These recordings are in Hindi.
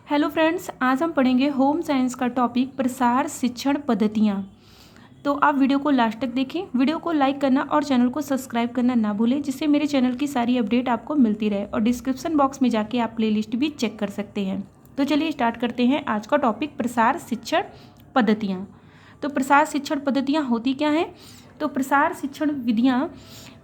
हेलो फ्रेंड्स, आज हम पढ़ेंगे होम साइंस का टॉपिक प्रसार शिक्षण पद्धतियाँ। तो आप वीडियो को लास्ट तक देखें। वीडियो को लाइक करना और चैनल को सब्सक्राइब करना ना भूलें, जिससे मेरे चैनल की सारी अपडेट आपको मिलती रहे। और डिस्क्रिप्शन बॉक्स में जाके आप प्लेलिस्ट भी चेक कर सकते हैं। तो चलिए स्टार्ट करते हैं आज का टॉपिक प्रसार शिक्षण पद्धतियाँ। तो प्रसार शिक्षण पद्धतियाँ होती क्या हैं? तो प्रसार शिक्षण विधियाँ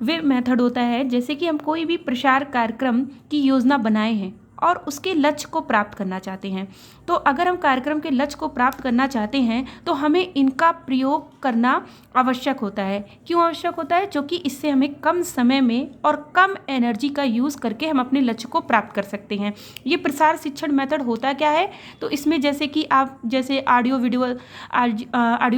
वे मेथड होता है जैसे कि हम कोई भी प्रसार कार्यक्रम की योजना बनाए हैं और उसके लक्ष्य को प्राप्त करना चाहते हैं। तो अगर हम कार्यक्रम के लक्ष्य को प्राप्त करना चाहते हैं तो हमें इनका प्रयोग करना आवश्यक होता है। क्यों आवश्यक होता है? क्योंकि इससे हमें कम समय में और कम एनर्जी का यूज़ करके हम अपने लक्ष्य को प्राप्त कर सकते हैं। ये प्रसार शिक्षण मेथड होता क्या है? तो इसमें जैसे कि आप जैसे ऑडियो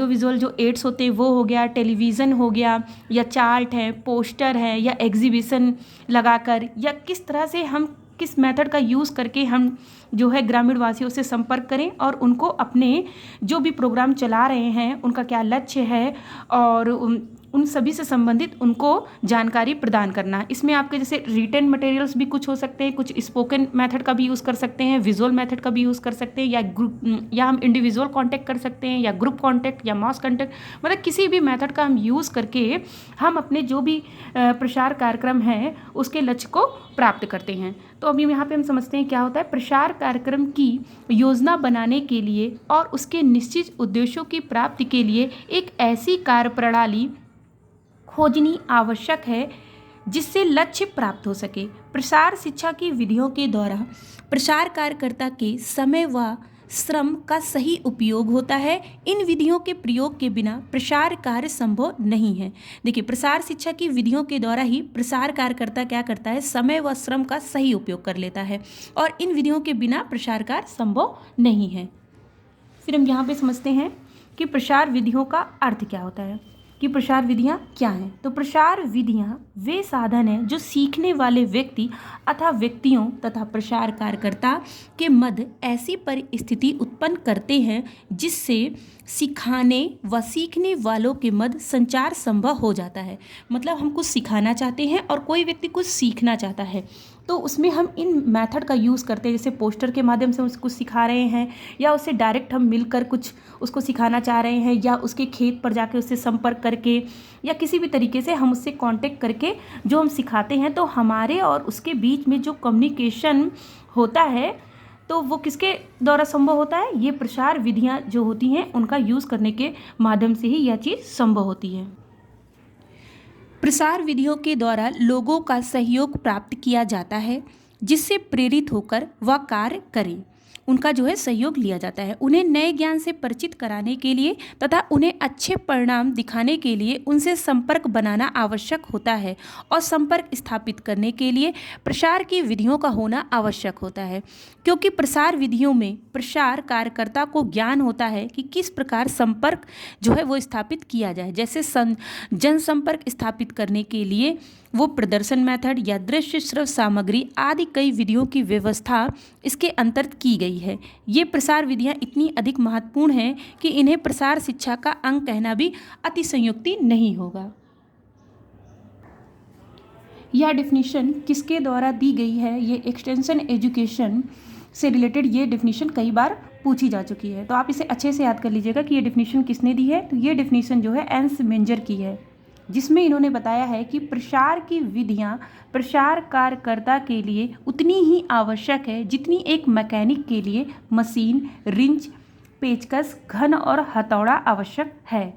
विजुअल जो एड्स होते हैं वो हो गया, टेलीविज़न हो गया, या चार्ट है, पोस्टर है, या एग्जीबिशन लगाकर, या किस तरह से हम किस मेथड का यूज़ करके हम जो है ग्रामीण वासियों से संपर्क करें और उनको अपने जो भी प्रोग्राम चला रहे हैं उनका क्या लक्ष्य है और उन सभी से संबंधित उनको जानकारी प्रदान करना। इसमें आपके जैसे रिटन मटेरियल्स भी कुछ हो सकते हैं, कुछ स्पोकन मेथड का भी यूज़ कर सकते हैं, विजुअल मेथड का भी यूज़ कर सकते हैं, या ग्रुप या हम इंडिविजुअल कांटेक्ट कर सकते हैं, या ग्रुप कांटेक्ट, या मास कांटेक्ट, मतलब किसी भी मेथड का हम यूज़ करके हम अपने जो भी प्रसार कार्यक्रम है उसके लक्ष्य को प्राप्त करते हैं। तो अभी यहाँ पे हम समझते हैं क्या होता है। प्रसार कार्यक्रम की योजना बनाने के लिए और उसके निश्चित उद्देश्यों की प्राप्ति के लिए एक ऐसी कार्यप्रणाली खोजनी आवश्यक है जिससे लक्ष्य प्राप्त हो सके। प्रसार शिक्षा की विधियों के द्वारा प्रसार कार्यकर्ता के समय व श्रम का सही उपयोग होता है। इन विधियों के प्रयोग के बिना प्रसार कार्य संभव नहीं है। देखिए, प्रसार शिक्षा की विधियों के द्वारा ही प्रसार कार्यकर्ता क्या करता है? समय व श्रम का सही उपयोग कर लेता है, और इन विधियों के बिना प्रसार कार्य संभव नहीं है। फिर हम यहाँ पे समझते हैं कि प्रसार विधियों का अर्थ क्या होता है, कि प्रसार विधियाँ क्या हैं। तो प्रसार विधियाँ वे साधन हैं जो सीखने वाले व्यक्ति अथवा व्यक्तियों तथा प्रसार कार्यकर्ता के मध्य ऐसी परिस्थिति उत्पन्न करते हैं जिससे सिखाने व सीखने वालों के मध्य संचार संभव हो जाता है। मतलब हम कुछ सिखाना चाहते हैं और कोई व्यक्ति कुछ सीखना चाहता है, तो उसमें हम इन मेथड का यूज़ करते हैं। जैसे पोस्टर के माध्यम से उसको सिखा रहे हैं, या उससे डायरेक्ट हम मिलकर कुछ उसको सिखाना चाह रहे हैं, या उसके खेत पर जाके उससे संपर्क करके, या किसी भी तरीके से हम उससे कांटेक्ट करके जो हम सिखाते हैं, तो हमारे और उसके बीच में जो कम्युनिकेशन होता है तो वो किसके द्वारा संभव होता है? ये प्रसार विधियाँ जो होती हैं उनका यूज़ करने के माध्यम से ही यह चीज़ संभव होती है। प्रसार विधियों के द्वारा लोगों का सहयोग प्राप्त किया जाता है जिससे प्रेरित होकर वह कार्य करें। उनका जो है सहयोग लिया जाता है। उन्हें नए ज्ञान से परिचित कराने के लिए तथा उन्हें अच्छे परिणाम दिखाने के लिए उनसे संपर्क बनाना आवश्यक होता है, और संपर्क स्थापित करने के लिए प्रसार की विधियों का होना आवश्यक होता है। क्योंकि प्रसार विधियों में प्रसार कार्यकर्ता को ज्ञान होता है कि किस प्रकार संपर्क जो है वो स्थापित किया जाए। जैसे जनसंपर्क स्थापित करने के लिए वो प्रदर्शन मेथड या दृश्य श्रव्य सामग्री आदि कई विधियों की व्यवस्था इसके अंतर्गत की गई है। ये प्रसार विधियाँ इतनी अधिक महत्वपूर्ण हैं कि इन्हें प्रसार शिक्षा का अंग कहना भी अतिशयोक्ति नहीं होगा। यह डेफिनेशन किसके द्वारा दी गई है? ये एक्सटेंशन एजुकेशन से रिलेटेड ये डेफिनेशन कई बार पूछी जा चुकी है, तो आप इसे अच्छे से याद कर लीजिएगा कि ये डेफिनेशन किसने दी है। तो ये डेफिनेशन जो है एंस मेंजर की है, जिसमें इन्होंने बताया है कि प्रसार की विधियाँ प्रसार कार्यकर्ता के लिए उतनी ही आवश्यक है जितनी एक मैकेनिक के लिए मशीन, रिंच, पेचकस, घन और हथौड़ा आवश्यक है।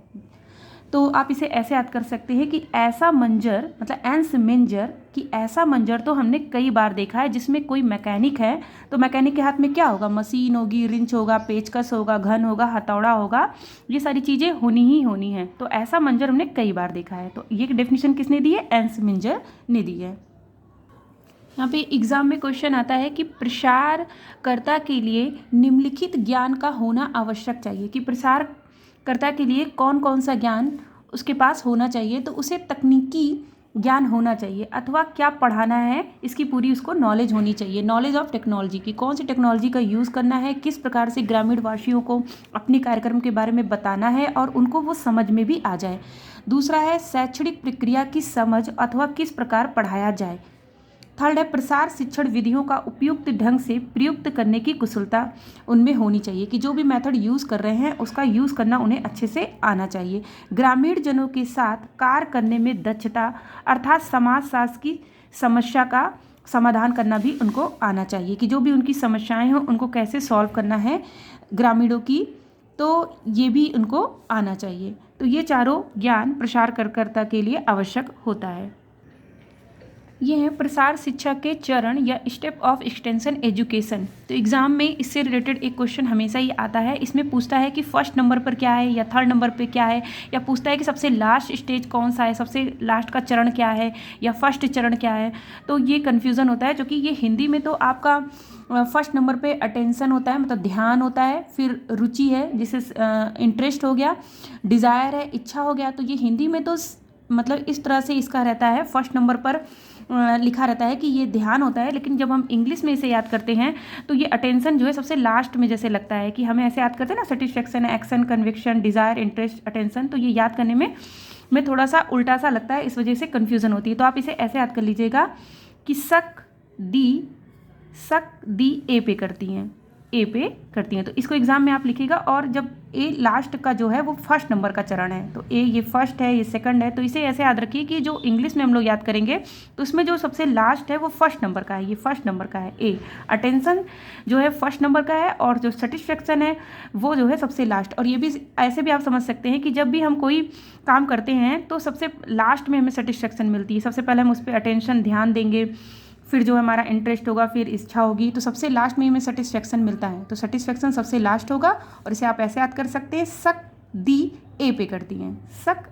तो आप इसे ऐसे याद कर सकते हैं कि ऐसा मंजर, मतलब एंस मेंजर, कि ऐसा मंजर तो हमने कई बार देखा है जिसमें कोई मैकेनिक है, तो मैकेनिक के हाथ में क्या होगा? मशीन होगी, रिंच होगा, पेचकस होगा, घन होगा, हथौड़ा होगा, ये सारी चीज़ें होनी ही होनी है। तो ऐसा मंजर हमने कई बार देखा है। तो ये डेफिनेशन किसने दी है? एंस मेंजर ने दी है। यहाँ पे एग्जाम में क्वेश्चन आता है कि प्रसारकर्ता के लिए निम्नलिखित ज्ञान का होना आवश्यक चाहिए, कि प्रसारकर्ता के लिए कौन कौन सा ज्ञान उसके पास होना चाहिए। तो उसे तकनीकी ज्ञान होना चाहिए, अथवा क्या पढ़ाना है इसकी पूरी उसको नॉलेज होनी चाहिए। नॉलेज ऑफ टेक्नोलॉजी की, कौन सी टेक्नोलॉजी का यूज़ करना है, किस प्रकार से ग्रामीण वासियों को अपने कार्यक्रम के बारे में बताना है और उनको वो समझ में भी आ जाए। दूसरा है शैक्षणिक प्रक्रिया की समझ, अथवा किस प्रकार पढ़ाया जाए। थर्ड है प्रसार शिक्षण विधियों का उपयुक्त ढंग से प्रयुक्त करने की कुशलता उनमें होनी चाहिए, कि जो भी मेथड यूज़ कर रहे हैं उसका यूज़ करना उन्हें अच्छे से आना चाहिए। ग्रामीण जनों के साथ कार्य करने में दक्षता, अर्थात समाज शास्त्र की समस्या का समाधान करना भी उनको आना चाहिए, कि जो भी उनकी समस्याएं हों उनको कैसे सॉल्व करना है ग्रामीणों की, तो ये भी उनको आना चाहिए। तो ये चारों ज्ञान प्रसारकर्ता के लिए आवश्यक होता है। ये है प्रसार शिक्षा के चरण या स्टेप ऑफ एक्सटेंशन एजुकेशन। तो एग्जाम में इससे रिलेटेड एक क्वेश्चन हमेशा ही आता है। इसमें पूछता है कि फर्स्ट नंबर पर क्या है या थर्ड नंबर पे क्या है, या पूछता है कि सबसे लास्ट स्टेज कौन सा है, सबसे लास्ट का चरण क्या है या फर्स्ट चरण क्या है। तो ये कन्फ्यूज़न होता है, जो कि ये हिंदी में तो आपका फर्स्ट नंबर पे अटेंशन होता है, मतलब ध्यान होता है, फिर रुचि है जिसे इंटरेस्ट हो गया, डिज़ायर है इच्छा हो गया। तो ये हिंदी में तो मतलब इस तरह से इसका रहता है, फर्स्ट नंबर पर लिखा रहता है कि ये ध्यान होता है, लेकिन जब हम इंग्लिश में इसे याद करते हैं तो ये अटेंशन जो है सबसे लास्ट में जैसे लगता है, कि हमें ऐसे याद करते हैं ना, satisfaction, action, conviction, desire, interest, attention. तो ये याद करने में थोड़ा सा उल्टा सा लगता है, इस वजह से कन्फ्यूज़न होती है। तो आप इसे ऐसे याद कर लीजिएगा कि सक दी ए पे करती हैं, ए पे करती हैं। तो इसको एग्जाम में आप लिखिएगा, और जब ए लास्ट का जो है वो फर्स्ट नंबर का चरण है, तो ए ये फर्स्ट है, ये सेकंड है। तो इसे ऐसे याद रखिए कि जो इंग्लिश में हम लोग याद करेंगे तो उसमें जो सबसे लास्ट है वो फर्स्ट नंबर का है, ये फर्स्ट नंबर का है ए। अटेंशन जो है फर्स्ट नंबर का है, और जो सेटिस्फेक्शन है वो जो है सबसे लास्ट। और ये भी ऐसे भी आप समझ सकते हैं कि जब भी हम कोई काम करते हैं तो सबसे लास्ट में हमें सेटिस्फेक्शन मिलती है। सबसे पहले हम उस पर अटेंशन ध्यान देंगे, फिर जो हमारा इंटरेस्ट होगा, फिर इच्छा होगी, तो सबसे लास्ट में हमें सेटिस्फेक्शन मिलता है। तो सेटिस्फेक्शन सबसे लास्ट होगा, और इसे आप ऐसे याद कर सकते हैं, सक दी ए पे करती हैं, सक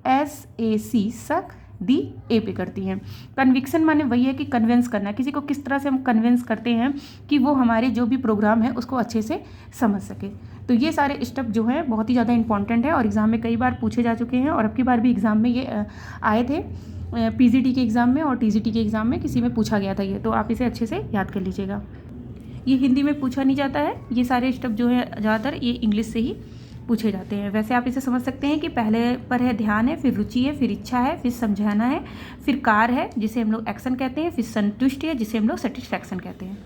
SAC, सक दी ए पे करती हैं। कन्विक्शन माने वही है कि कन्विंस करना, किसी को किस तरह से हम कन्विंस करते हैं कि वो हमारे जो भी प्रोग्राम है उसको अच्छे से समझ सके। तो ये सारे स्टेप जो हैं बहुत ही ज़्यादा इंपॉर्टेंट है, और एग्ज़ाम में कई बार पूछे जा चुके हैं, और अब की बार भी एग्ज़ाम में ये आए थे, PGT के एग्ज़ाम में और TGT के एग्ज़ाम में किसी में पूछा गया था ये। तो आप इसे अच्छे से याद कर लीजिएगा। ये हिंदी में पूछा नहीं जाता है, ये सारे स्टेप जो है ज़्यादातर ये इंग्लिश से ही पूछे जाते हैं। वैसे आप इसे समझ सकते हैं कि पहले पर है ध्यान है, फिर रुचि है, फिर इच्छा है, फिर समझाना है, फिर कार्य है जिसे हम लोग एक्शन कहते हैं, फिर संतुष्टि है जिसे हम लोग सेटिस्फैक्शन कहते हैं।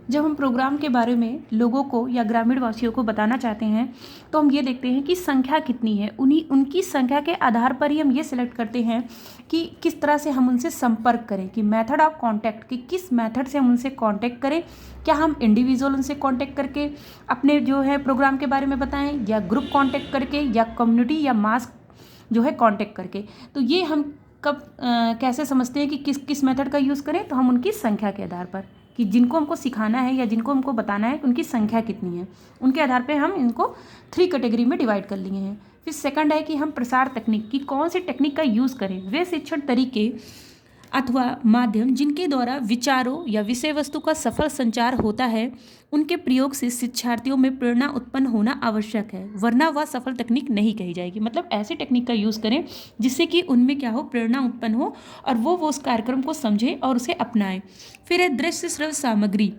जब हम प्रोग्राम के बारे में लोगों को या ग्रामीण वासियों को बताना चाहते हैं तो हम ये देखते हैं कि संख्या कितनी है, उनकी संख्या के आधार पर ही हम ये सिलेक्ट करते हैं कि किस तरह से हम उनसे संपर्क करें, कि मेथड ऑफ कांटेक्ट, कि किस मेथड से हम उनसे कांटेक्ट करें। क्या हम इंडिविजुअल उनसे कांटेक्ट करके अपने जो है प्रोग्राम के बारे में बताएं, या ग्रुप कांटेक्ट करके, या कम्युनिटी या मास जो है कांटेक्ट करके। तो ये हम कब कैसे समझते हैं कि किस किस मेथड का यूज़ करें, तो हम उनकी संख्या के आधार पर, कि जिनको हमको सिखाना है या जिनको हमको बताना है उनकी संख्या कितनी है, उनके आधार पे हम इनको 3 कैटेगरी में डिवाइड कर लिए हैं। फिर सेकंड है कि हम प्रसार तकनीक, की कौन सी टेक्निक का यूज़ करें, वे शिक्षण तरीके अथवा माध्यम जिनके द्वारा विचारों या विषय वस्तु का सफल संचार होता है, उनके प्रयोग से शिक्षार्थियों में प्रेरणा उत्पन्न होना आवश्यक है, वरना वह सफल तकनीक नहीं कही जाएगी। मतलब ऐसी टेक्निक का यूज़ करें जिससे कि उनमें क्या हो, प्रेरणा उत्पन्न हो, और वो उस कार्यक्रम को समझें और उसे अपनाएं। फिर है दृश्य श्रव्य सामग्री,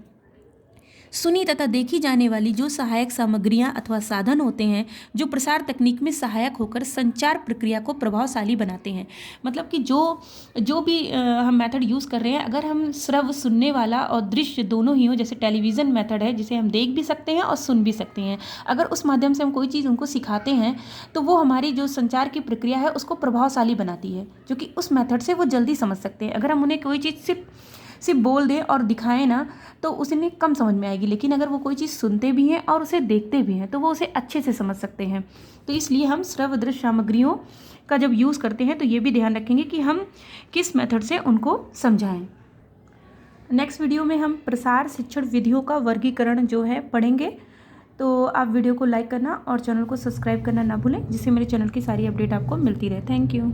सुनी तथा देखी जाने वाली जो सहायक सामग्रियां अथवा साधन होते हैं जो प्रसार तकनीक में सहायक होकर संचार प्रक्रिया को प्रभावशाली बनाते हैं। मतलब कि जो भी हम मेथड यूज़ कर रहे हैं, अगर हम श्रव्य सुनने वाला और दृश्य दोनों ही हो, जैसे टेलीविज़न मेथड है जिसे हम देख भी सकते हैं और सुन भी सकते हैं, अगर उस माध्यम से हम कोई चीज़ उनको सिखाते हैं तो वो हमारी जो संचार की प्रक्रिया है उसको प्रभावशाली बनाती है, जो कि उस मेथड से वो जल्दी समझ सकते हैं। अगर हम उन्हें कोई चीज़ सिर्फ बोल दें और दिखाएं ना तो उन्हें कम समझ में आएगी, लेकिन अगर वो कोई चीज़ सुनते भी हैं और उसे देखते भी हैं तो वो उसे अच्छे से समझ सकते हैं। तो इसलिए हम श्रव्य दृश्य सामग्रियों का जब यूज़ करते हैं तो ये भी ध्यान रखेंगे कि हम किस मेथड से उनको समझाएं। नेक्स्ट वीडियो में हम प्रसार शिक्षण विधियों का वर्गीकरण जो है पढ़ेंगे। तो आप वीडियो को लाइक करना और चैनल को सब्सक्राइब करना ना भूलें, जिससे मेरे चैनल की सारी अपडेट आपको मिलती रहे। Thank you.